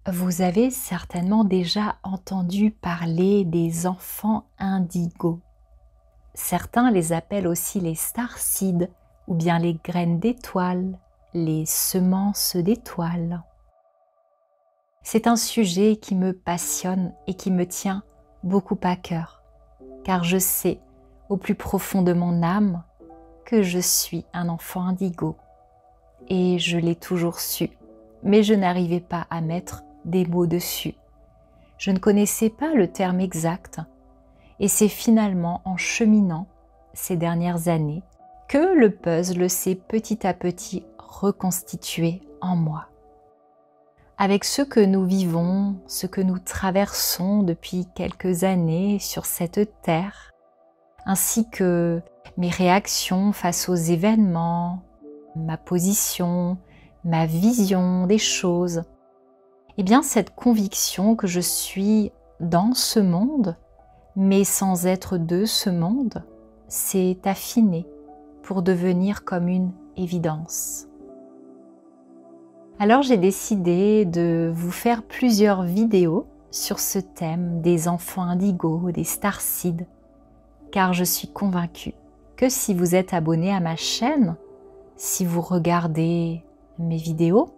Vous avez certainement déjà entendu parler des enfants indigos. Certains les appellent aussi les starseeds ou bien les graines d'étoiles, les semences d'étoiles. C'est un sujet qui me passionne et qui me tient beaucoup à cœur, car je sais au plus profond de mon âme que je suis un enfant indigo. Et je l'ai toujours su, mais je n'arrivais pas à mettre des mots dessus. Je ne connaissais pas le terme exact et c'est finalement en cheminant ces dernières années que le puzzle s'est petit à petit reconstitué en moi. Avec ce que nous vivons, ce que nous traversons depuis quelques années sur cette terre, ainsi que mes réactions face aux événements, ma position, ma vision des choses, eh bien cette conviction que je suis dans ce monde, mais sans être de ce monde, s'est affinée pour devenir comme une évidence. Alors j'ai décidé de vous faire plusieurs vidéos sur ce thème des enfants indigos, des starseeds, car je suis convaincue que si vous êtes abonné à ma chaîne, si vous regardez mes vidéos,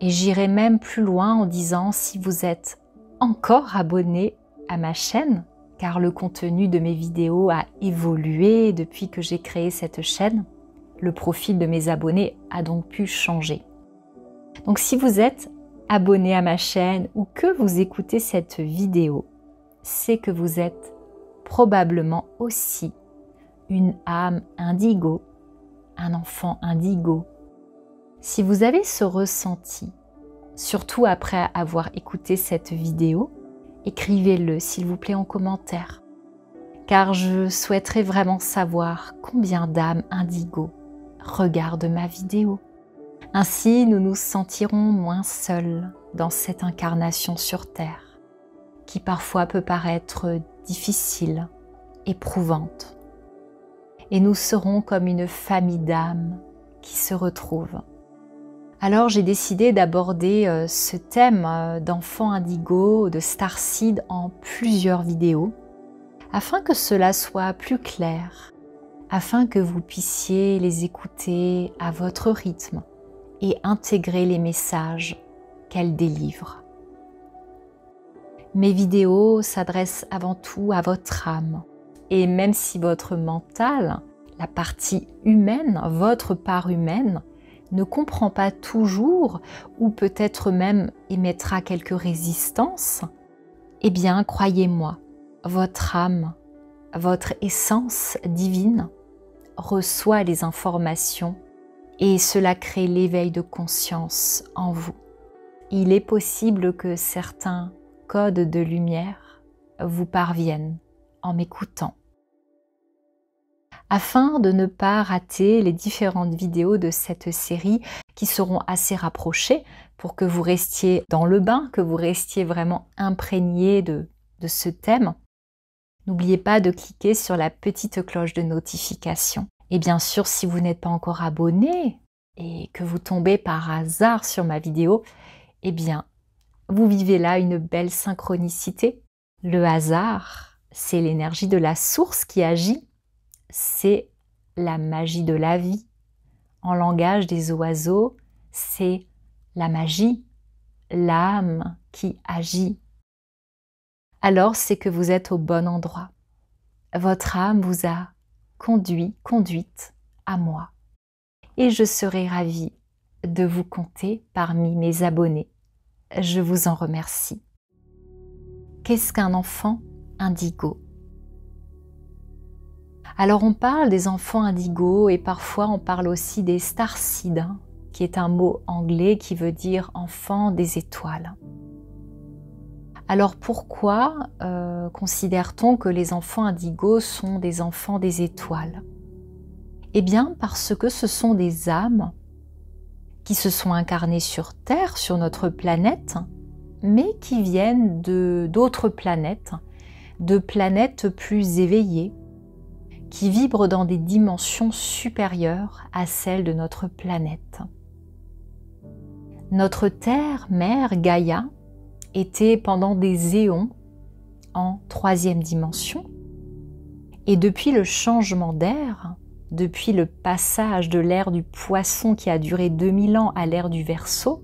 et j'irai même plus loin en disant si vous êtes encore abonné à ma chaîne, car le contenu de mes vidéos a évolué depuis que j'ai créé cette chaîne. Le profil de mes abonnés a donc pu changer. Donc si vous êtes abonné à ma chaîne ou que vous écoutez cette vidéo, c'est que vous êtes probablement aussi une âme indigo, un enfant indigo. Si vous avez ce ressenti, surtout après avoir écouté cette vidéo, écrivez-le s'il vous plaît en commentaire, car je souhaiterais vraiment savoir combien d'âmes indigo regardent ma vidéo. Ainsi, nous nous sentirons moins seuls dans cette incarnation sur Terre, qui parfois peut paraître difficile, éprouvante. Et nous serons comme une famille d'âmes qui se retrouvent. Alors j'ai décidé d'aborder ce thème d'enfants indigo, de starseed en plusieurs vidéos, afin que cela soit plus clair, afin que vous puissiez les écouter à votre rythme et intégrer les messages qu'elles délivrent. Mes vidéos s'adressent avant tout à votre âme, et même si votre mental, la partie humaine, votre part humaine, ne comprend pas toujours ou peut-être même émettra quelques résistances, eh bien, croyez-moi, votre âme, votre essence divine reçoit les informations et cela crée l'éveil de conscience en vous. Il est possible que certains codes de lumière vous parviennent en m'écoutant. Afin de ne pas rater les différentes vidéos de cette série qui seront assez rapprochées pour que vous restiez dans le bain, que vous restiez vraiment imprégné de ce thème, n'oubliez pas de cliquer sur la petite cloche de notification. Et bien sûr, si vous n'êtes pas encore abonné et que vous tombez par hasard sur ma vidéo, eh bien, vous vivez là une belle synchronicité. Le hasard, c'est l'énergie de la source qui agit. C'est la magie de la vie. En langage des oiseaux, c'est la magie, l'âme qui agit. Alors c'est que vous êtes au bon endroit. Votre âme vous a conduite à moi. Et je serai ravie de vous compter parmi mes abonnés. Je vous en remercie. Qu'est-ce qu'un enfant indigo ? Alors on parle des enfants indigos et parfois on parle aussi des starseeds, qui est un mot anglais qui veut dire enfant des étoiles. Alors pourquoi considère-t-on que les enfants indigos sont des enfants des étoiles ? Eh bien parce que ce sont des âmes qui se sont incarnées sur Terre, sur notre planète, mais qui viennent d'autres planètes, de planètes plus éveillées, qui vibrent dans des dimensions supérieures à celles de notre planète. Notre terre, mère Gaïa, était pendant des éons en 3e dimension. Et depuis le changement d'ère, depuis le passage de l'ère du Poisson qui a duré 2000 ans à l'ère du Verseau,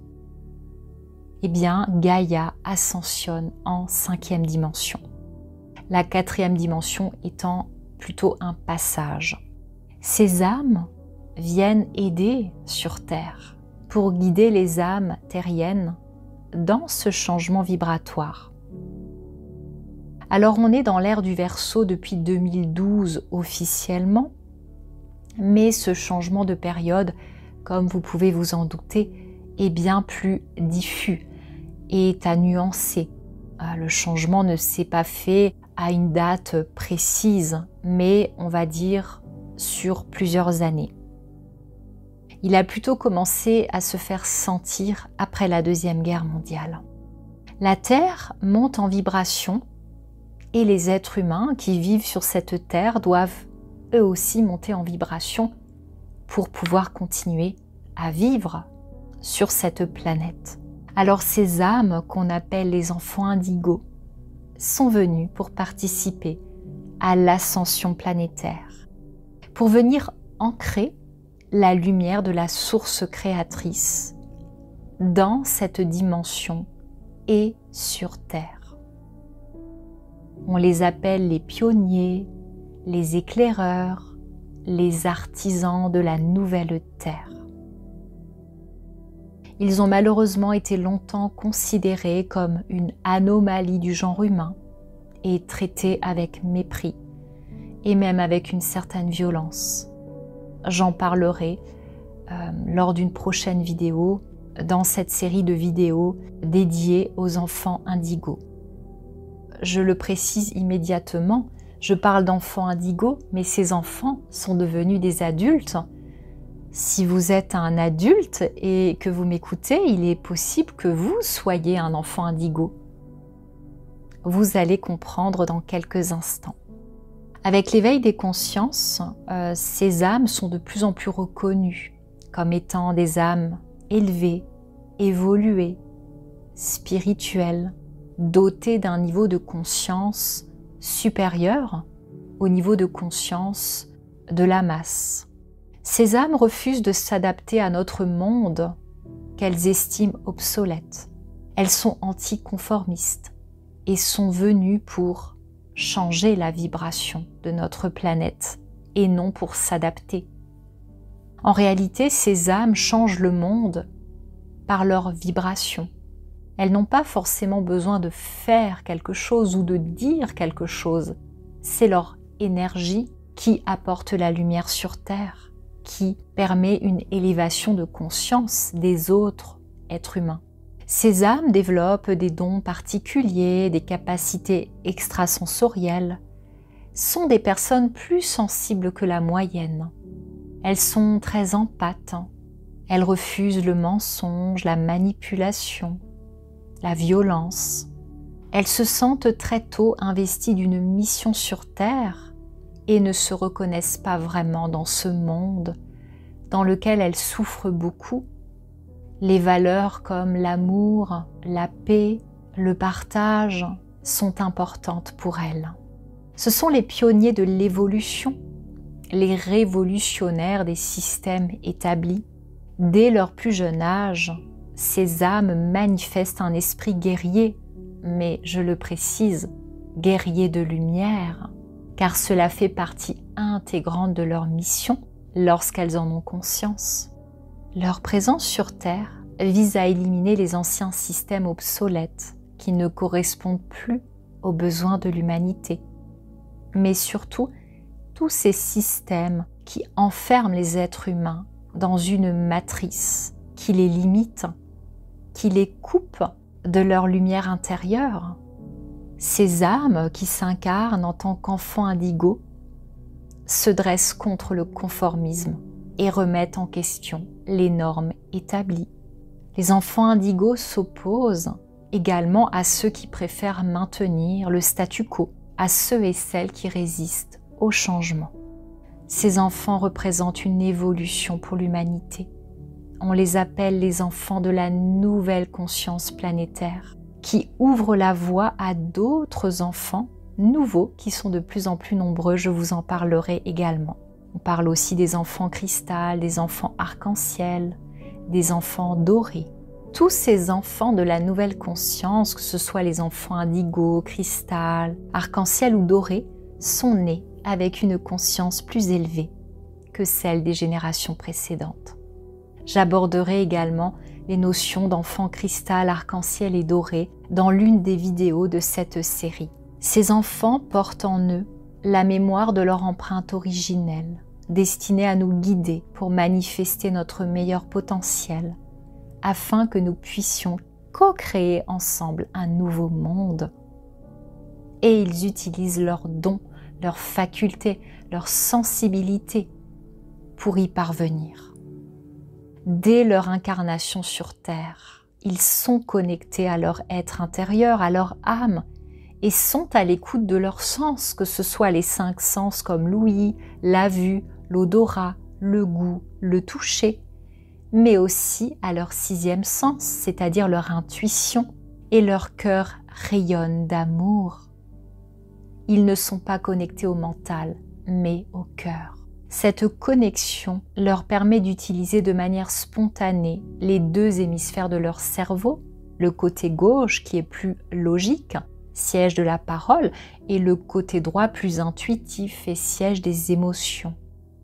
eh bien Gaïa ascensionne en 5e dimension. La 4e dimension étant plutôt un passage. Ces âmes viennent aider sur Terre pour guider les âmes terriennes dans ce changement vibratoire. Alors on est dans l'ère du Verseau depuis 2012 officiellement, mais ce changement de période, comme vous pouvez vous en douter, est bien plus diffus et est à nuancer. Le changement ne s'est pas fait à une date précise, mais on va dire sur plusieurs années. Il a plutôt commencé à se faire sentir après la Deuxième Guerre mondiale. La Terre monte en vibration et les êtres humains qui vivent sur cette Terre doivent eux aussi monter en vibration pour pouvoir continuer à vivre sur cette planète. Alors ces âmes qu'on appelle les enfants indigos sont venus pour participer à l'ascension planétaire, pour venir ancrer la lumière de la source créatrice dans cette dimension et sur Terre. On les appelle les pionniers, les éclaireurs, les artisans de la nouvelle Terre. Ils ont malheureusement été longtemps considérés comme une anomalie du genre humain et traités avec mépris et même avec une certaine violence. J'en parlerai lors d'une prochaine vidéo dans cette série de vidéos dédiées aux enfants indigos. Je le précise immédiatement, je parle d'enfants indigos, mais ces enfants sont devenus des adultes. Si vous êtes un adulte et que vous m'écoutez, il est possible que vous soyez un enfant indigo. Vous allez comprendre dans quelques instants. Avec l'éveil des consciences, ces âmes sont de plus en plus reconnues comme étant des âmes élevées, évoluées, spirituelles, dotées d'un niveau de conscience supérieur au niveau de conscience de la masse. Ces âmes refusent de s'adapter à notre monde qu'elles estiment obsolète. Elles sont anticonformistes et sont venues pour changer la vibration de notre planète et non pour s'adapter. En réalité, ces âmes changent le monde par leur vibration. Elles n'ont pas forcément besoin de faire quelque chose ou de dire quelque chose. C'est leur énergie qui apporte la lumière sur Terre, qui permet une élévation de conscience des autres êtres humains. Ces âmes développent des dons particuliers, des capacités extrasensorielles, sont des personnes plus sensibles que la moyenne. Elles sont très empathes, elles refusent le mensonge, la manipulation, la violence. Elles se sentent très tôt investies d'une mission sur Terre et ne se reconnaissent pas vraiment dans ce monde dans lequel elles souffrent beaucoup. Les valeurs comme l'amour, la paix, le partage sont importantes pour elles. Ce sont les pionniers de l'évolution, les révolutionnaires des systèmes établis. Dès leur plus jeune âge, ces âmes manifestent un esprit guerrier, mais je le précise, guerrier de lumière, car cela fait partie intégrante de leur mission lorsqu'elles en ont conscience. Leur présence sur Terre vise à éliminer les anciens systèmes obsolètes qui ne correspondent plus aux besoins de l'humanité, mais surtout tous ces systèmes qui enferment les êtres humains dans une matrice qui les limite, qui les coupe de leur lumière intérieure. Ces âmes qui s'incarnent en tant qu'enfants indigos se dressent contre le conformisme et remettent en question les normes établies. Les enfants indigos s'opposent également à ceux qui préfèrent maintenir le statu quo, à ceux et celles qui résistent au changement. Ces enfants représentent une évolution pour l'humanité. On les appelle les enfants de la nouvelle conscience planétaire, qui ouvrent la voie à d'autres enfants nouveaux qui sont de plus en plus nombreux. Je vous en parlerai également. On parle aussi des enfants cristal, des enfants arc-en-ciel, des enfants dorés. Tous ces enfants de la nouvelle conscience, que ce soit les enfants indigo, cristal, arc-en-ciel ou doré, sont nés avec une conscience plus élevée que celle des générations précédentes. J'aborderai également les notions d'enfants cristal, arc-en-ciel et doré dans l'une des vidéos de cette série. Ces enfants portent en eux la mémoire de leur empreinte originelle, destinée à nous guider pour manifester notre meilleur potentiel, afin que nous puissions co-créer ensemble un nouveau monde. Et ils utilisent leurs dons, leurs facultés, leur sensibilité pour y parvenir. Dès leur incarnation sur Terre, ils sont connectés à leur être intérieur, à leur âme, et sont à l'écoute de leurs sens, que ce soit les 5 sens comme l'ouïe, la vue, l'odorat, le goût, le toucher, mais aussi à leur 6e sens, c'est-à-dire leur intuition, et leur cœur rayonne d'amour. Ils ne sont pas connectés au mental, mais au cœur. Cette connexion leur permet d'utiliser de manière spontanée les 2 hémisphères de leur cerveau, le côté gauche qui est plus logique, siège de la parole, et le côté droit plus intuitif et siège des émotions.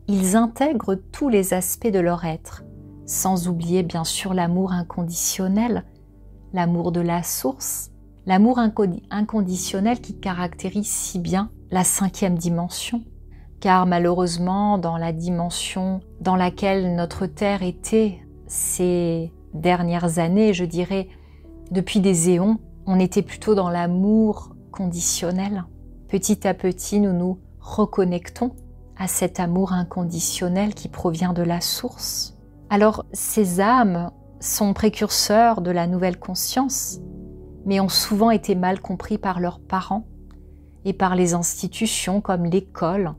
Ils intègrent tous les aspects de leur être, sans oublier bien sûr l'amour inconditionnel, l'amour de la source, l'amour inconditionnel qui caractérise si bien la 5e dimension. Car malheureusement, dans la dimension dans laquelle notre Terre était ces dernières années, je dirais depuis des éons, on était plutôt dans l'amour conditionnel. Petit à petit, nous nous reconnectons à cet amour inconditionnel qui provient de la source. Alors, ces âmes sont précurseurs de la nouvelle conscience, mais ont souvent été mal compris par leurs parents et par les institutions comme l'école,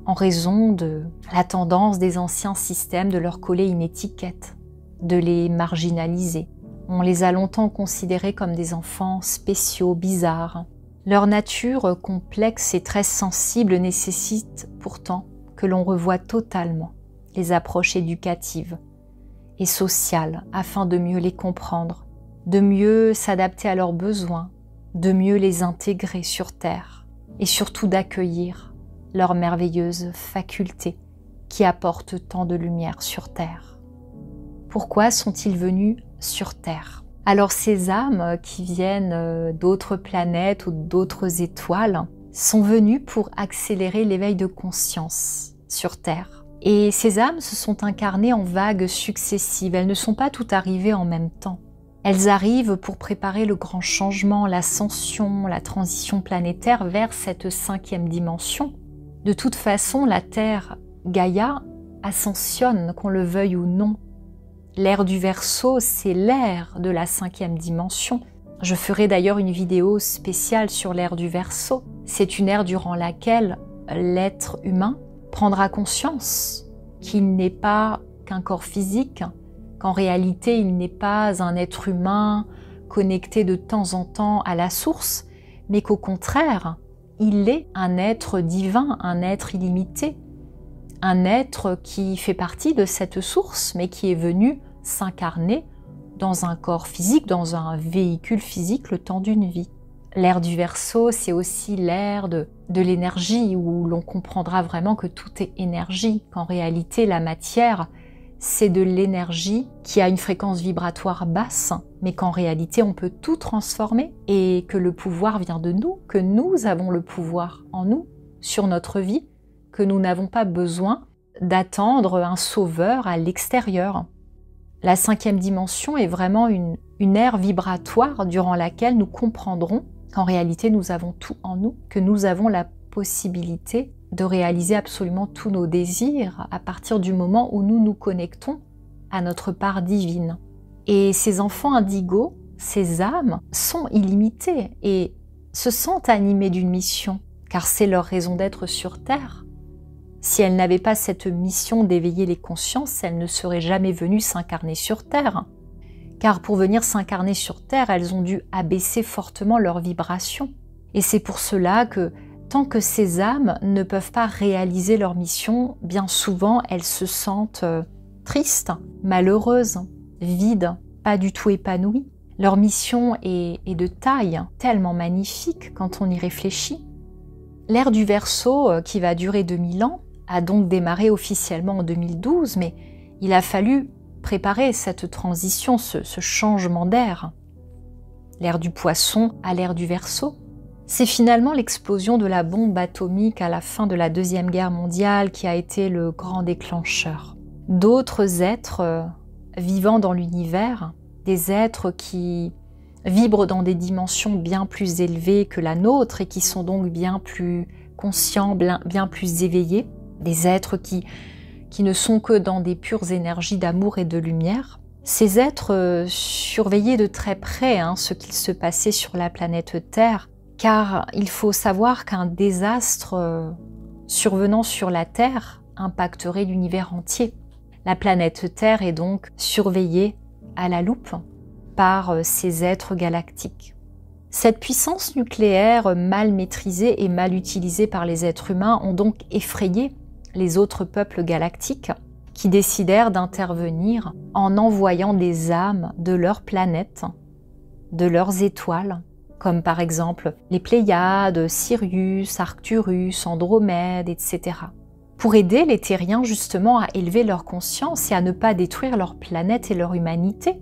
en raison de la tendance des anciens systèmes de leur coller une étiquette, de les marginaliser. On les a longtemps considérés comme des enfants spéciaux, bizarres. Leur nature complexe et très sensible nécessite pourtant que l'on revoie totalement les approches éducatives et sociales afin de mieux les comprendre, de mieux s'adapter à leurs besoins, de mieux les intégrer sur Terre et surtout d'accueillir leurs merveilleuses facultés qui apportent tant de lumière sur Terre. Pourquoi sont-ils venus sur Terre? Alors ces âmes qui viennent d'autres planètes ou d'autres étoiles sont venues pour accélérer l'éveil de conscience sur Terre. Et ces âmes se sont incarnées en vagues successives, elles ne sont pas toutes arrivées en même temps. Elles arrivent pour préparer le grand changement, l'ascension, la transition planétaire vers cette 5e dimension. De toute façon, la Terre, Gaïa, ascensionne, qu'on le veuille ou non. L'ère du Verseau, c'est l'ère de la 5e dimension. Je ferai d'ailleurs une vidéo spéciale sur l'ère du Verseau. C'est une ère durant laquelle l'être humain prendra conscience qu'il n'est pas qu'un corps physique, qu'en réalité il n'est pas un être humain connecté de temps en temps à la source, mais qu'au contraire, il est un être divin, un être illimité, un être qui fait partie de cette source, mais qui est venu s'incarner dans un corps physique, dans un véhicule physique le temps d'une vie. L'ère du Verseau, c'est aussi l'ère de l'énergie, où l'on comprendra vraiment que tout est énergie, qu'en réalité la matière, c'est de l'énergie qui a une fréquence vibratoire basse, mais qu'en réalité on peut tout transformer et que le pouvoir vient de nous, que nous avons le pouvoir en nous, sur notre vie, que nous n'avons pas besoin d'attendre un sauveur à l'extérieur. La 5e dimension est vraiment une ère vibratoire durant laquelle nous comprendrons qu'en réalité nous avons tout en nous, que nous avons la possibilité de réaliser absolument tous nos désirs à partir du moment où nous nous connectons à notre part divine. Et ces enfants indigos, ces âmes, sont illimités et se sentent animés d'une mission, car c'est leur raison d'être sur Terre. Si elle n'avait pas cette mission d'éveiller les consciences, elle ne serait jamais venue s'incarner sur Terre. Car pour venir s'incarner sur Terre, elles ont dû abaisser fortement leur vibration. Et c'est pour cela que tant que ces âmes ne peuvent pas réaliser leur mission, bien souvent elles se sentent tristes, malheureuses, vides, pas du tout épanouies. Leur mission est de taille tellement magnifique quand on y réfléchit. L'ère du Verseau, qui va durer 2000 ans, a donc démarré officiellement en 2012, mais il a fallu préparer cette transition, ce changement d'ère. L'ère du Poisson à l'ère du Verseau. C'est finalement l'explosion de la bombe atomique à la fin de la Deuxième Guerre mondiale qui a été le grand déclencheur. D'autres êtres vivant dans l'univers, des êtres qui vibrent dans des dimensions bien plus élevées que la nôtre et qui sont donc bien plus conscients, bien plus éveillés, des êtres qui ne sont que dans des pures énergies d'amour et de lumière. Ces êtres surveillaient de très près ce qu'il se passait sur la planète Terre, car il faut savoir qu'un désastre survenant sur la Terre impacterait l'univers entier. La planète Terre est donc surveillée à la loupe par ces êtres galactiques. Cette puissance nucléaire mal maîtrisée et mal utilisée par les êtres humains ont donc effrayé les autres peuples galactiques qui décidèrent d'intervenir en envoyant des âmes de leur planète, de leurs étoiles, comme par exemple les Pléiades, Sirius, Arcturus, Andromède, etc. pour aider les Terriens justement à élever leur conscience et à ne pas détruire leur planète et leur humanité.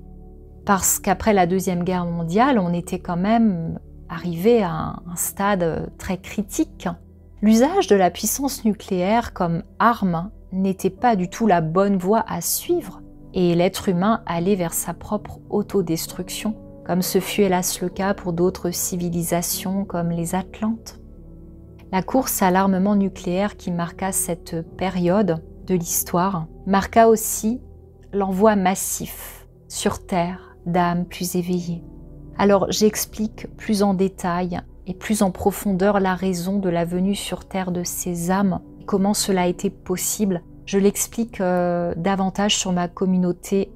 Parce qu'après la Deuxième Guerre mondiale, on était quand même arrivé à un stade très critique. L'usage de la puissance nucléaire comme arme n'était pas du tout la bonne voie à suivre et l'être humain allait vers sa propre autodestruction, comme ce fut hélas le cas pour d'autres civilisations comme les Atlantes. La course à l'armement nucléaire qui marqua cette période de l'histoire marqua aussi l'envoi massif sur Terre d'âmes plus éveillées. Alors j'explique plus en détail et plus en profondeur la raison de la venue sur Terre de ces âmes, comment cela a été possible. Je l'explique davantage sur ma communauté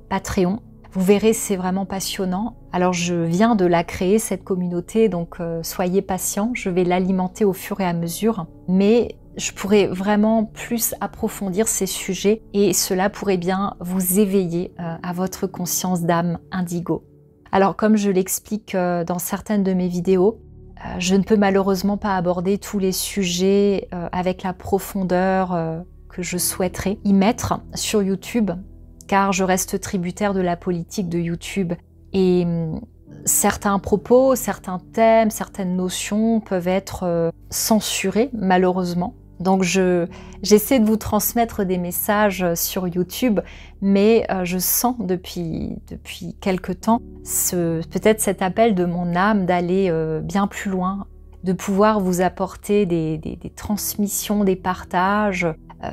Patreon. Vous verrez, c'est vraiment passionnant. Alors je viens de la créer, cette communauté, donc soyez patients, je vais l'alimenter au fur et à mesure. Mais je pourrais vraiment plus approfondir ces sujets et cela pourrait bien vous éveiller à votre conscience d'âme indigo. Alors comme je l'explique dans certaines de mes vidéos, je ne peux malheureusement pas aborder tous les sujets avec la profondeur que je souhaiterais y mettre sur YouTube, car je reste tributaire de la politique de YouTube. Et certains propos, certains thèmes, certaines notions peuvent être censurés, malheureusement. Donc j'essaie de vous transmettre des messages sur YouTube, mais je sens depuis quelque temps peut-être cet appel de mon âme d'aller bien plus loin, de pouvoir vous apporter des transmissions, des partages,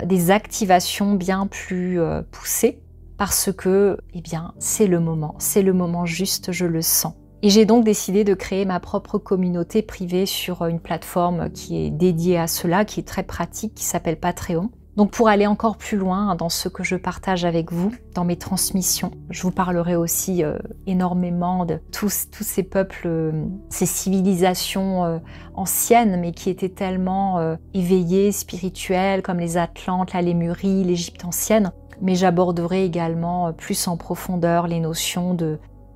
des activations bien plus poussées, parce que, eh bien, c'est le moment juste, je le sens. Et j'ai donc décidé de créer ma propre communauté privée sur une plateforme qui est dédiée à cela, qui est très pratique, qui s'appelle Patreon. Donc pour aller encore plus loin dans ce que je partage avec vous, dans mes transmissions, je vous parlerai aussi énormément de tous ces peuples, ces civilisations anciennes, mais qui étaient tellement éveillées, spirituelles, comme les Atlantes, la Lémurie, l'Égypte ancienne. Mais j'aborderai également plus en profondeur les notions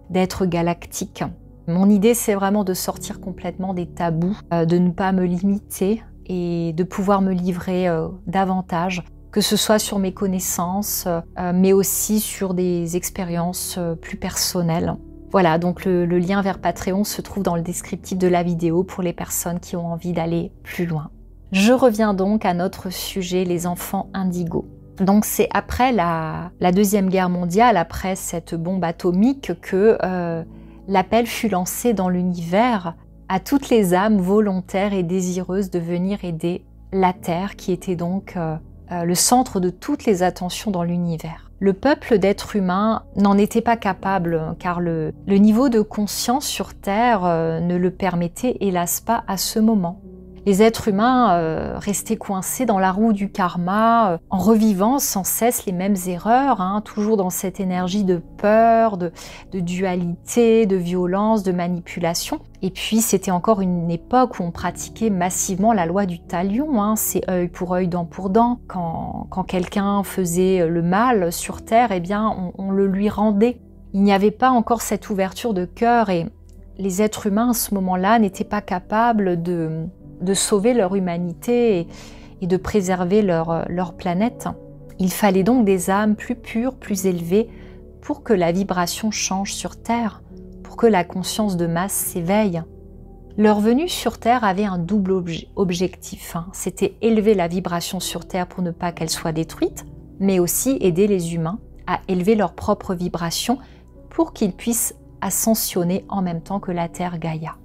d'être galactique. Mon idée, c'est vraiment de sortir complètement des tabous, de ne pas me limiter et de pouvoir me livrer davantage, que ce soit sur mes connaissances, mais aussi sur des expériences plus personnelles. Voilà, donc le lien vers Patreon se trouve dans le descriptif de la vidéo pour les personnes qui ont envie d'aller plus loin. Je reviens donc à notre sujet, les enfants indigos. Donc c'est après la Deuxième Guerre mondiale, après cette bombe atomique, que l'appel fut lancé dans l'univers à toutes les âmes volontaires et désireuses de venir aider la Terre, qui était donc le centre de toutes les attentions dans l'univers. Le peuple d'êtres humains n'en était pas capable, car le niveau de conscience sur Terre ne le permettait hélas pas à ce moment. Les êtres humains restaient coincés dans la roue du karma, en revivant sans cesse les mêmes erreurs, toujours dans cette énergie de peur, de dualité, de violence, de manipulation. Et puis c'était encore une époque où on pratiquait massivement la loi du talion, c'est œil pour œil, dent pour dent. Quand quelqu'un faisait le mal sur Terre, eh bien on le lui rendait. Il n'y avait pas encore cette ouverture de cœur et les êtres humains à ce moment-là n'étaient pas capables de sauver leur humanité et de préserver leur planète. Il fallait donc des âmes plus pures, plus élevées, pour que la vibration change sur Terre, pour que la conscience de masse s'éveille. Leur venue sur Terre avait un double objectif. C'était élever la vibration sur Terre pour ne pas qu'elle soit détruite, mais aussi aider les humains à élever leur propre vibration pour qu'ils puissent ascensionner en même temps que la Terre Gaïa.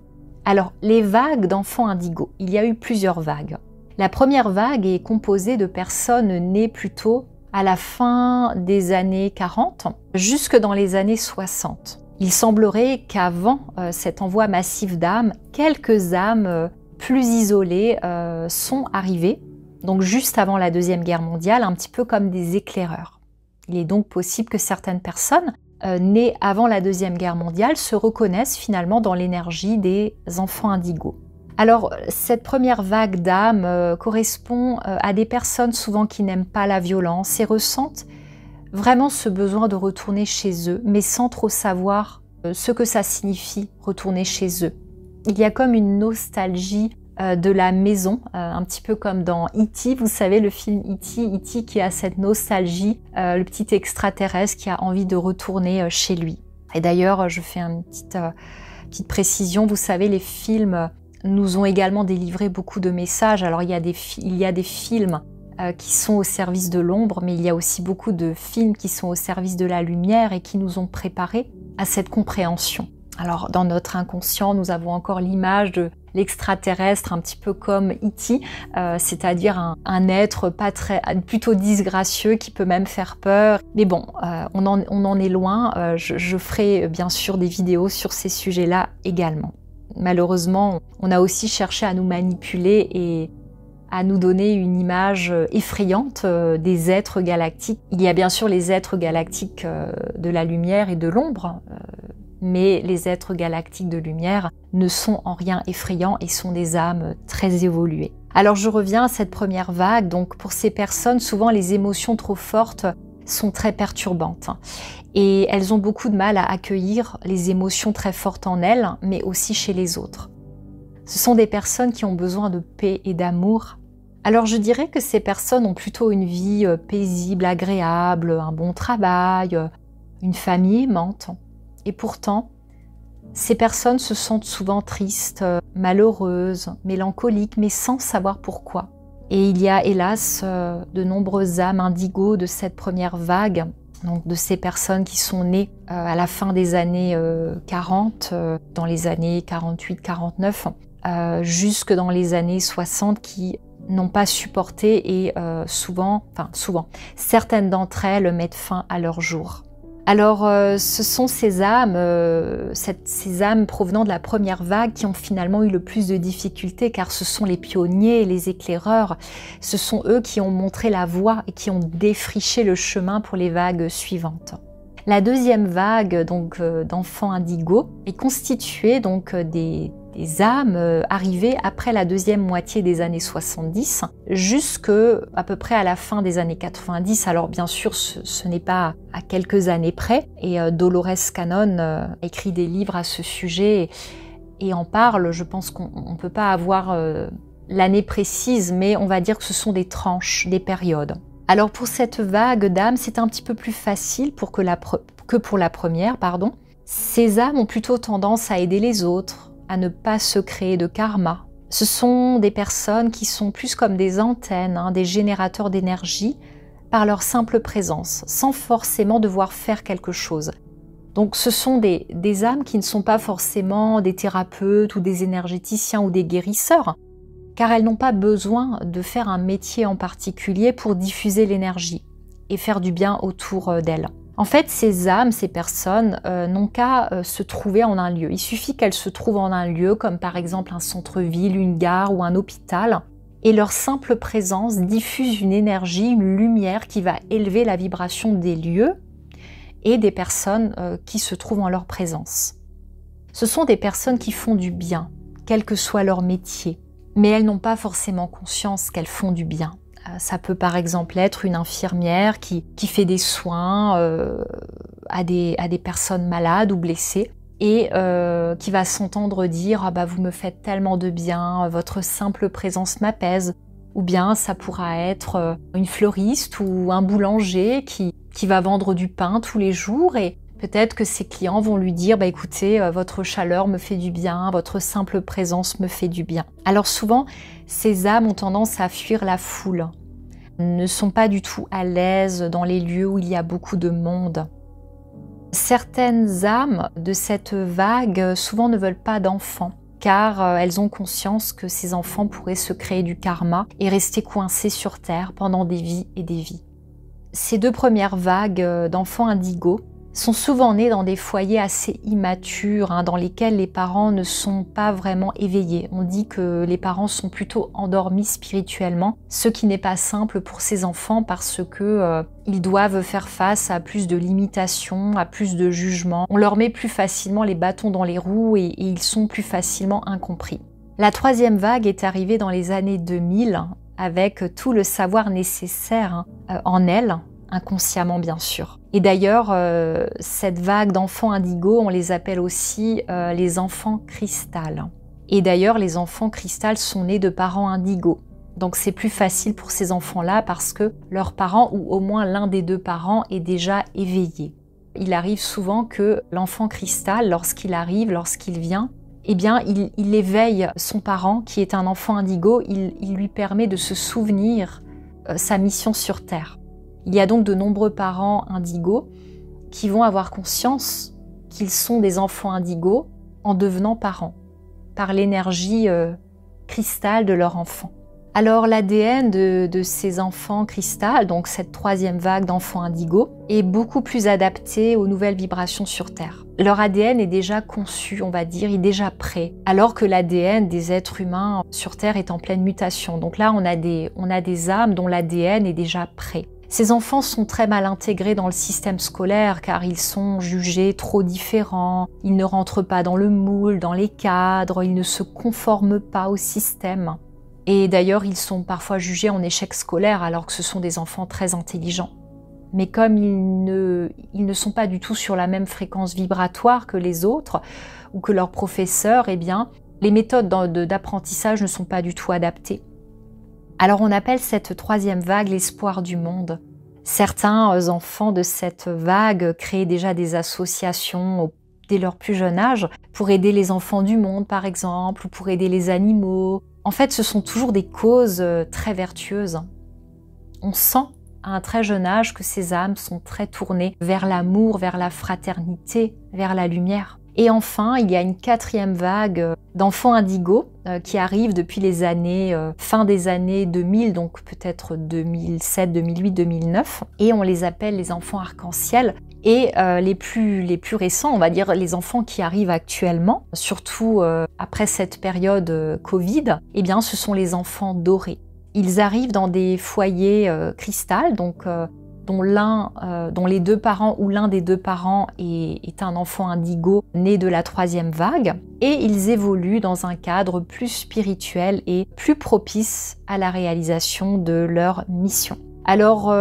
Alors, les vagues d'enfants indigos, il y a eu plusieurs vagues. La première vague est composée de personnes nées plutôt à la fin des années 40, jusque dans les années 60. Il semblerait qu'avant cet envoi massif d'âmes, quelques âmes plus isolées sont arrivées, donc juste avant la Deuxième Guerre mondiale, un petit peu comme des éclaireurs. Il est donc possible que certaines personnes nées avant la Deuxième Guerre mondiale se reconnaissent finalement dans l'énergie des enfants indigos. Alors, cette première vague d'âmes correspond à des personnes souvent qui n'aiment pas la violence et ressentent vraiment ce besoin de retourner chez eux, mais sans trop savoir ce que ça signifie retourner chez eux. Il y a comme une nostalgie de la maison, un petit peu comme dans E.T., vous savez, le film E.T. qui a cette nostalgie, le petit extraterrestre qui a envie de retourner chez lui. Et d'ailleurs, je fais une petite précision, vous savez, les films nous ont également délivré beaucoup de messages. Alors il y a des films qui sont au service de l'ombre, mais il y a aussi beaucoup de films qui sont au service de la lumière et qui nous ont préparés à cette compréhension. Alors dans notre inconscient, nous avons encore l'image de l'extraterrestre, un petit peu comme E.T., c'est-à-dire un être plutôt disgracieux qui peut même faire peur. Mais bon, on en est loin. Je ferai bien sûr des vidéos sur ces sujets-là également. Malheureusement, on a aussi cherché à nous manipuler et à nous donner une image effrayante des êtres galactiques. Il y a bien sûr les êtres galactiques de la lumière et de l'ombre, mais les êtres galactiques de lumière ne sont en rien effrayants et sont des âmes très évoluées. Alors je reviens à cette première vague. Donc pour ces personnes, souvent les émotions trop fortes sont très perturbantes et elles ont beaucoup de mal à accueillir les émotions très fortes en elles, mais aussi chez les autres. Ce sont des personnes qui ont besoin de paix et d'amour. Alors je dirais que ces personnes ont plutôt une vie paisible, agréable, un bon travail, une famille aimante. Et pourtant, ces personnes se sentent souvent tristes, malheureuses, mélancoliques, mais sans savoir pourquoi. Et il y a hélas de nombreuses âmes indigos de cette première vague, donc de ces personnes qui sont nées à la fin des années 40, dans les années 48-49, jusque dans les années 60, qui n'ont pas supporté et souvent, certaines d'entre elles mettent fin à leur jour. Alors, ce sont ces âmes provenant de la première vague qui ont finalement eu le plus de difficultés, car ce sont les pionniers, les éclaireurs, ce sont eux qui ont montré la voie et qui ont défriché le chemin pour les vagues suivantes. La deuxième vague donc d'enfants indigos est constituée donc des âmes arrivées après la deuxième moitié des années 70 jusque à peu près à la fin des années 90. Alors bien sûr ce n'est pas à quelques années près et Dolores Cannon écrit des livres à ce sujet et en parle. Je pense qu'on ne peut pas avoir l'année précise, mais on va dire que ce sont des tranches, des périodes. Alors pour cette vague d'âmes, c'est un petit peu plus facile que pour la première. Ces âmes ont plutôt tendance à aider les autres, à ne pas se créer de karma. Ce sont des personnes qui sont plus comme des antennes, des générateurs d'énergie par leur simple présence, sans forcément devoir faire quelque chose. Donc ce sont des âmes qui ne sont pas forcément des thérapeutes ou des énergéticiens ou des guérisseurs, car elles n'ont pas besoin de faire un métier en particulier pour diffuser l'énergie et faire du bien autour d'elles. En fait, ces âmes, ces personnes n'ont qu'à se trouver en un lieu. Il suffit qu'elles se trouvent en un lieu, comme par exemple un centre-ville, une gare ou un hôpital, et leur simple présence diffuse une énergie, une lumière qui va élever la vibration des lieux et des personnes qui se trouvent en leur présence. Ce sont des personnes qui font du bien, quel que soit leur métier, mais elles n'ont pas forcément conscience qu'elles font du bien. Ça peut par exemple être une infirmière qui fait des soins à des personnes malades ou blessées et qui va s'entendre dire « Ah bah vous me faites tellement de bien, votre simple présence m'apaise ». Ou bien ça pourra être une fleuriste ou un boulanger qui va vendre du pain tous les jours et peut-être que ses clients vont lui dire bah, « Écoutez, votre chaleur me fait du bien, votre simple présence me fait du bien ». Alors souvent, ces âmes ont tendance à fuir la foule, ne sont pas du tout à l'aise dans les lieux où il y a beaucoup de monde. Certaines âmes de cette vague souvent ne veulent pas d'enfants, car elles ont conscience que ces enfants pourraient se créer du karma et rester coincés sur Terre pendant des vies et des vies. Ces deux premières vagues d'enfants indigos sont souvent nés dans des foyers assez immatures, dans lesquels les parents ne sont pas vraiment éveillés. On dit que les parents sont plutôt endormis spirituellement, ce qui n'est pas simple pour ces enfants parce que ils doivent faire face à plus de limitations, à plus de jugements. On leur met plus facilement les bâtons dans les roues et ils sont plus facilement incompris. La troisième vague est arrivée dans les années 2000 avec tout le savoir nécessaire en elles, inconsciemment bien sûr. Et d'ailleurs, cette vague d'enfants indigos, on les appelle aussi les enfants cristal. Et d'ailleurs, les enfants cristal sont nés de parents indigos. Donc c'est plus facile pour ces enfants-là parce que leurs parents, ou au moins l'un des deux parents, est déjà éveillé. Il arrive souvent que l'enfant cristal, lorsqu'il vient, eh bien, il éveille son parent, qui est un enfant indigo, il lui permet de se souvenir sa mission sur Terre. Il y a donc de nombreux parents indigos qui vont avoir conscience qu'ils sont des enfants indigos en devenant parents, par l'énergie cristal de leur enfant. Alors l'ADN de ces enfants cristal, donc cette troisième vague d'enfants indigos, est beaucoup plus adapté aux nouvelles vibrations sur Terre. Leur ADN est déjà conçu, on va dire, il est déjà prêt, alors que l'ADN des êtres humains sur Terre est en pleine mutation. Donc là, on a des âmes dont l'ADN est déjà prêt. Ces enfants sont très mal intégrés dans le système scolaire car ils sont jugés trop différents, ils ne rentrent pas dans le moule, dans les cadres, ils ne se conforment pas au système. Et d'ailleurs, ils sont parfois jugés en échec scolaire alors que ce sont des enfants très intelligents. Mais comme ils ne sont pas du tout sur la même fréquence vibratoire que les autres ou que leurs professeurs, eh bien, les méthodes d'apprentissage ne sont pas du tout adaptées. Alors on appelle cette troisième vague l'espoir du monde. Certains enfants de cette vague créent déjà des associations dès leur plus jeune âge pour aider les enfants du monde par exemple, ou pour aider les animaux. En fait, ce sont toujours des causes très vertueuses. On sent à un très jeune âge que ces âmes sont très tournées vers l'amour, vers la fraternité, vers la lumière. Et enfin, il y a une quatrième vague d'enfants indigos qui arrive depuis les années, fin des années 2000, donc peut-être 2007, 2008, 2009. Et on les appelle les enfants arc-en-ciel. Et les plus récents, on va dire les enfants qui arrivent actuellement, surtout après cette période Covid, eh bien ce sont les enfants dorés. Ils arrivent dans des foyers cristal, donc dont les deux parents ou l'un des deux parents est un enfant indigo né de la troisième vague, et ils évoluent dans un cadre plus spirituel et plus propice à la réalisation de leur mission. Alors,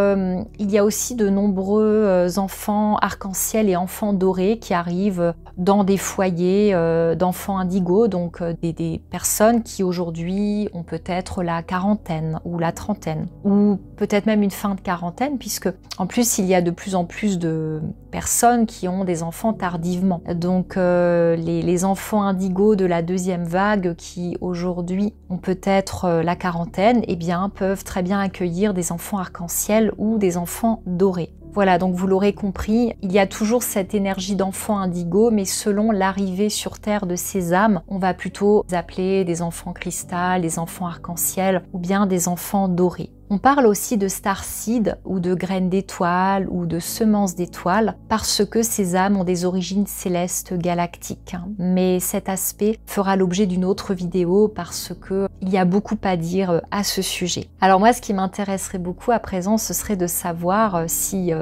il y a aussi de nombreux enfants arc-en-ciel et enfants dorés qui arrivent dans des foyers d'enfants indigos, donc des personnes qui aujourd'hui ont peut-être la quarantaine ou la trentaine, ou peut-être même une fin de quarantaine, puisque en plus il y a de plus en plus de personnes qui ont des enfants tardivement. Donc les enfants indigos de la deuxième vague qui aujourd'hui ont peut-être la quarantaine, eh bien peuvent très bien accueillir des enfants arc-en-ciel ou des enfants dorés. Voilà, donc vous l'aurez compris, il y a toujours cette énergie d'enfant indigo, mais selon l'arrivée sur Terre de ces âmes, on va plutôt appeler des enfants cristal, des enfants arc-en-ciel ou bien des enfants dorés. On parle aussi de starseed ou de graines d'étoiles ou de semences d'étoiles parce que ces âmes ont des origines célestes galactiques. Mais cet aspect fera l'objet d'une autre vidéo parce que il y a beaucoup à dire à ce sujet. Alors moi, ce qui m'intéresserait beaucoup à présent, ce serait de savoir si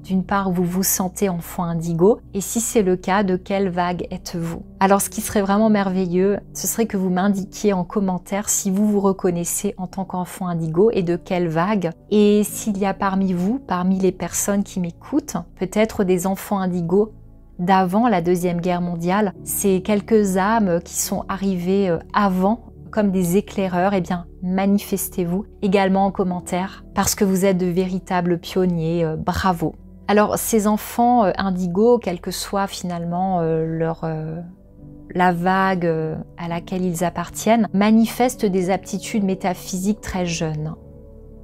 d'une part vous vous sentez enfant indigo et si c'est le cas, de quelle vague êtes-vous? Alors ce qui serait vraiment merveilleux, ce serait que vous m'indiquiez en commentaire si vous vous reconnaissez en tant qu'enfant indigo et de quelle vague. Et s'il y a parmi vous, parmi les personnes qui m'écoutent, peut-être des enfants indigos d'avant la Deuxième Guerre mondiale, ces quelques âmes qui sont arrivées avant comme des éclaireurs, eh bien manifestez-vous également en commentaire parce que vous êtes de véritables pionniers, bravo. Alors ces enfants indigos, quelle que soit finalement la vague à laquelle ils appartiennent, manifestent des aptitudes métaphysiques très jeunes.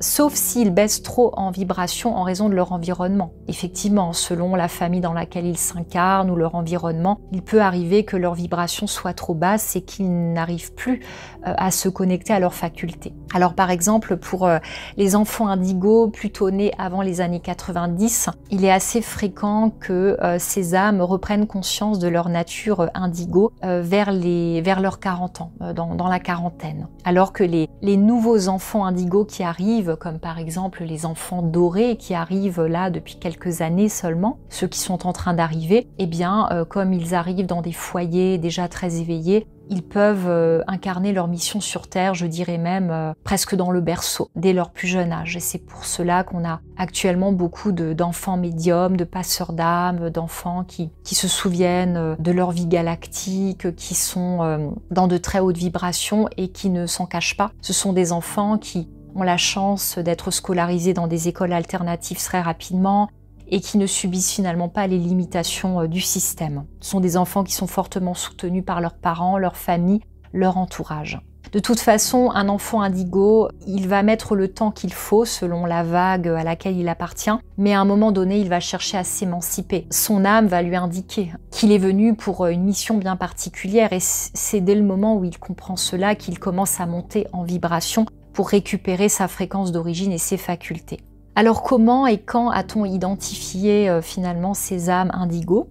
Sauf s'ils baissent trop en vibration en raison de leur environnement. Effectivement, selon la famille dans laquelle ils s'incarnent ou leur environnement, il peut arriver que leur vibration soit trop basse et qu'ils n'arrivent plus à se connecter à leurs facultés. Alors par exemple, pour les enfants indigos plutôt nés avant les années 90, il est assez fréquent que ces âmes reprennent conscience de leur nature indigo vers leurs 40 ans, dans la quarantaine. Alors que les nouveaux enfants indigos qui arrivent, comme par exemple les enfants dorés qui arrivent là depuis quelques années seulement, ceux qui sont en train d'arriver, eh bien comme ils arrivent dans des foyers déjà très éveillés, ils peuvent incarner leur mission sur Terre, je dirais même presque dans le berceau, dès leur plus jeune âge. Et c'est pour cela qu'on a actuellement beaucoup d'enfants médiums, de passeurs d'âme, d'enfants qui se souviennent de leur vie galactique, qui sont dans de très hautes vibrations et qui ne s'en cachent pas. Ce sont des enfants qui ont la chance d'être scolarisés dans des écoles alternatives très rapidement, et qui ne subissent finalement pas les limitations du système. Ce sont des enfants qui sont fortement soutenus par leurs parents, leur famille, leur entourage. De toute façon, un enfant indigo, il va mettre le temps qu'il faut selon la vague à laquelle il appartient, mais à un moment donné, il va chercher à s'émanciper. Son âme va lui indiquer qu'il est venu pour une mission bien particulière et c'est dès le moment où il comprend cela qu'il commence à monter en vibration pour récupérer sa fréquence d'origine et ses facultés. Alors comment et quand a-t-on identifié finalement ces âmes indigos?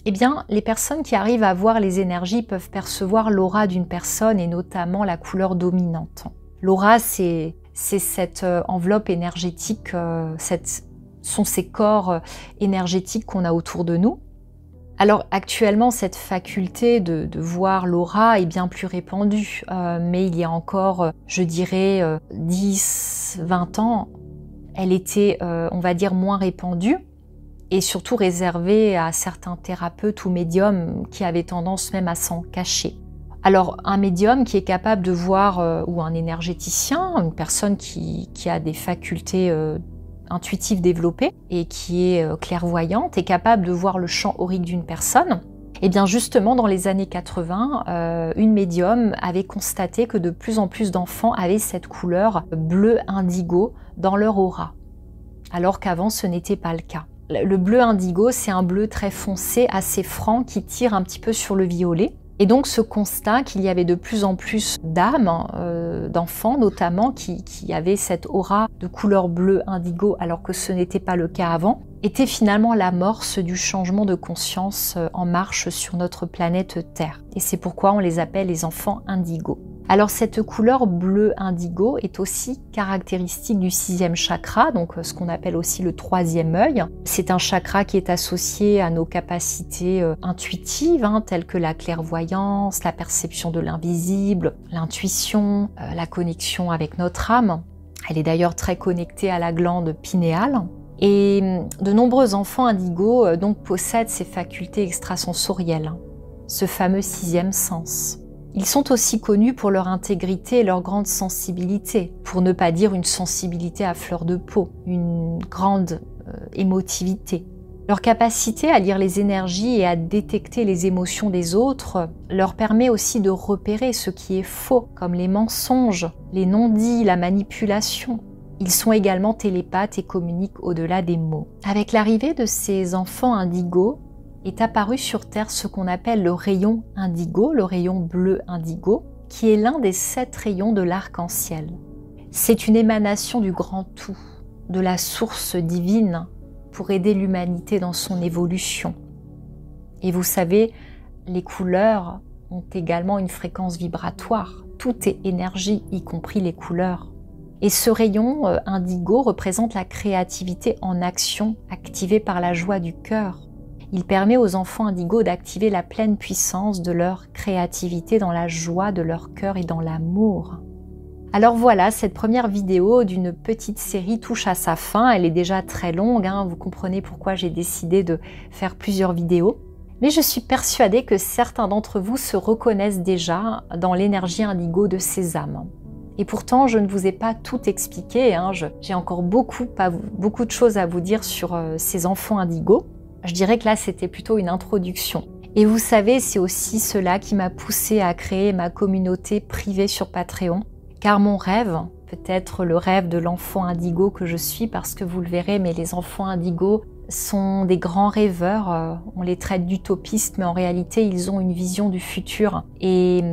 Eh bien, les personnes qui arrivent à voir les énergies peuvent percevoir l'aura d'une personne et notamment la couleur dominante. L'aura, c'est cette enveloppe énergétique, sont ces corps énergétiques qu'on a autour de nous. Alors actuellement, cette faculté de voir l'aura est bien plus répandue, mais il y a encore, je dirais, 10-20 ans, elle était, on va dire, moins répandue et surtout réservée à certains thérapeutes ou médiums qui avaient tendance même à s'en cacher. Alors un médium qui est capable de voir, ou un énergéticien, une personne qui a des facultés intuitives développées et qui est clairvoyante, est capable de voir le champ aurique d'une personne. Et bien justement, dans les années 80, une médium avait constaté que de plus en plus d'enfants avaient cette couleur bleu indigo dans leur aura, alors qu'avant ce n'était pas le cas. Le bleu indigo, c'est un bleu très foncé, assez franc, qui tire un petit peu sur le violet. Et donc ce constat qu'il y avait de plus en plus d'âmes, d'enfants notamment, qui avaient cette aura de couleur bleu indigo alors que ce n'était pas le cas avant, était finalement l'amorce du changement de conscience en marche sur notre planète Terre. Et c'est pourquoi on les appelle les enfants indigos. Alors cette couleur bleu indigo est aussi caractéristique du 6e chakra, donc ce qu'on appelle aussi le 3e œil. C'est un chakra qui est associé à nos capacités intuitives, telles que la clairvoyance, la perception de l'invisible, l'intuition, la connexion avec notre âme. Elle est d'ailleurs très connectée à la glande pinéale. Et de nombreux enfants indigos donc possèdent ces facultés extrasensorielles, ce fameux 6e sens. Ils sont aussi connus pour leur intégrité et leur grande sensibilité, pour ne pas dire une sensibilité à fleur de peau, une grande émotivité. Leur capacité à lire les énergies et à détecter les émotions des autres leur permet aussi de repérer ce qui est faux, comme les mensonges, les non-dits, la manipulation. Ils sont également télépathes et communiquent au-delà des mots. Avec l'arrivée de ces enfants indigos, est apparu sur Terre ce qu'on appelle le rayon indigo, le rayon bleu indigo, qui est l'un des 7 rayons de l'arc-en-ciel. C'est une émanation du grand tout, de la source divine pour aider l'humanité dans son évolution. Et vous savez, les couleurs ont également une fréquence vibratoire. Tout est énergie, y compris les couleurs. Et ce rayon indigo représente la créativité en action, activée par la joie du cœur. Il permet aux enfants indigos d'activer la pleine puissance de leur créativité dans la joie de leur cœur et dans l'amour. Alors voilà, cette première vidéo d'une petite série touche à sa fin. Elle est déjà très longue, vous comprenez pourquoi j'ai décidé de faire plusieurs vidéos. Mais je suis persuadée que certains d'entre vous se reconnaissent déjà dans l'énergie indigo de ces âmes. Et pourtant, je ne vous ai pas tout expliqué. J'ai encore beaucoup de choses à vous dire sur ces enfants indigos. Je dirais que là, c'était plutôt une introduction. Et vous savez, c'est aussi cela qui m'a poussée à créer ma communauté privée sur Patreon. Car mon rêve, peut-être le rêve de l'enfant indigo que je suis, parce que vous le verrez, mais les enfants indigos sont des grands rêveurs. On les traite d'utopistes, mais en réalité, ils ont une vision du futur. Et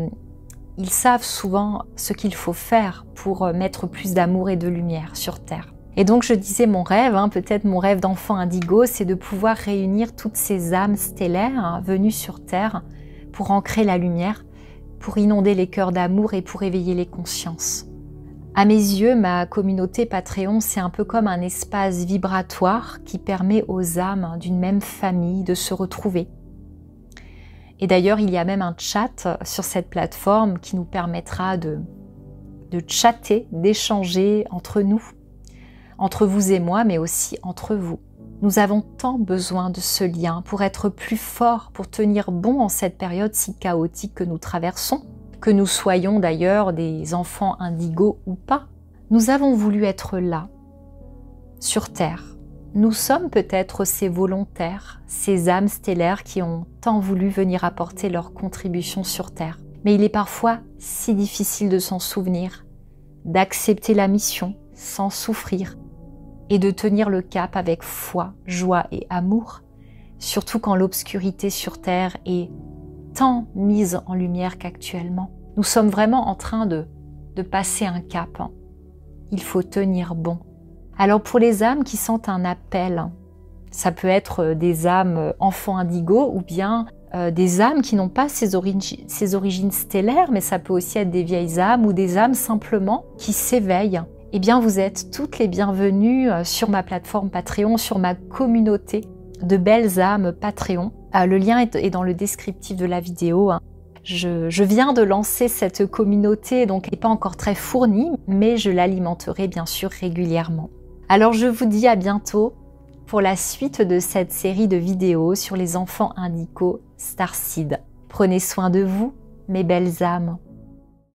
ils savent souvent ce qu'il faut faire pour mettre plus d'amour et de lumière sur Terre. Et donc je disais mon rêve, peut-être mon rêve d'enfant indigo, c'est de pouvoir réunir toutes ces âmes stellaires venues sur Terre pour ancrer la lumière, pour inonder les cœurs d'amour et pour éveiller les consciences. À mes yeux, ma communauté Patreon, c'est un peu comme un espace vibratoire qui permet aux âmes d'une même famille de se retrouver. Et d'ailleurs, il y a même un chat sur cette plateforme qui nous permettra de chatter, d'échanger entre nous, entre vous et moi, mais aussi entre vous. Nous avons tant besoin de ce lien pour être plus forts, pour tenir bon en cette période si chaotique que nous traversons, que nous soyons d'ailleurs des enfants indigos ou pas. Nous avons voulu être là, sur Terre. Nous sommes peut-être ces volontaires, ces âmes stellaires qui ont tant voulu venir apporter leur contribution sur Terre. Mais il est parfois si difficile de s'en souvenir, d'accepter la mission sans souffrir, et de tenir le cap avec foi, joie et amour, surtout quand l'obscurité sur Terre est tant mise en lumière qu'actuellement. Nous sommes vraiment en train de passer un cap. Il faut tenir bon. Alors pour les âmes qui sentent un appel, ça peut être des âmes enfants indigos ou bien des âmes qui n'ont pas ces origines stellaires, mais ça peut aussi être des vieilles âmes ou des âmes simplement qui s'éveillent. Eh bien, vous êtes toutes les bienvenues sur ma plateforme Patreon, sur ma communauté de belles âmes Patreon. Le lien est dans le descriptif de la vidéo. Je viens de lancer cette communauté, donc elle n'est pas encore très fournie, mais je l'alimenterai bien sûr régulièrement. Alors je vous dis à bientôt pour la suite de cette série de vidéos sur les enfants indigos Starseed. Prenez soin de vous, mes belles âmes.